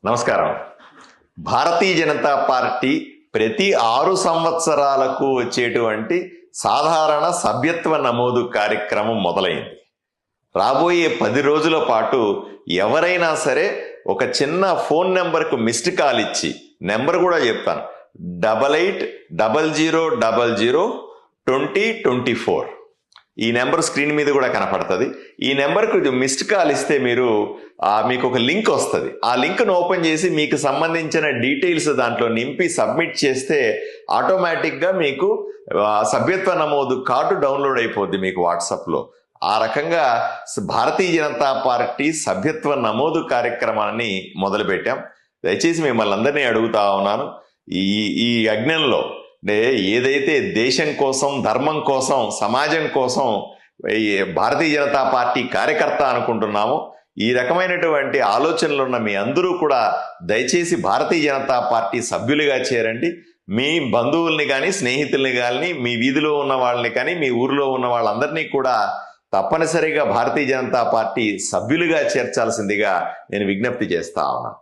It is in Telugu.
నమస్కారం. భారతీయ జనతా పార్టీ ప్రతి 6 సంవత్సరాలకు వచ్చేటువంటి సాధారణ సభ్యత్వ నమోదు కార్యక్రమం మొదలైంది. రాబోయే 10 రోజుల పాటు ఎవరైనా సరే ఒక చిన్న ఫోన్ నెంబర్కు మిస్డ్ కాల్ ఇచ్చి, నెంబర్ కూడా చెప్తాను, 8800002024. ఈ నెంబర్ స్క్రీన్ మీద కూడా కనపడుతుంది. ఈ నెంబర్కు మిస్డ్ కాల్ ఇస్తే మీకు ఒక లింక్ వస్తుంది. ఆ లింక్ను ఓపెన్ చేసి మీకు సంబంధించిన డీటెయిల్స్ దాంట్లో నింపి సబ్మిట్ చేస్తే ఆటోమేటిక్గా మీకు సభ్యత్వ నమోదు కార్డు డౌన్లోడ్ అయిపోద్ది మీకు వాట్సాప్లో. ఆ రకంగా భారతీయ జనతా పార్టీ సభ్యత్వ నమోదు కార్యక్రమాన్ని మొదలుపెట్టాం. దయచేసి మిమ్మల్ని అందరినీ అడుగుతా ఉన్నాను, ఈ యజ్ఞంలో ఏదైతే దేశం కోసం, ధర్మం కోసం, సమాజం కోసం భారతీయ జనతా పార్టీ కార్యకర్త అనుకుంటున్నామో, ఈ రకమైనటువంటి ఆలోచనలు ఉన్న మీ అందరూ కూడా దయచేసి భారతీయ జనతా పార్టీ సభ్యులుగా చేరండి. మీ బంధువుల్ని కానీ, స్నేహితుల్ని కానీ, మీ వీధిలో ఉన్న వాళ్ళని కానీ, మీ ఊరిలో ఉన్న వాళ్ళందరినీ కూడా తప్పనిసరిగా భారతీయ జనతా పార్టీ సభ్యులుగా చేర్చాల్సిందిగా నేను విజ్ఞప్తి చేస్తా ఉన్నాను.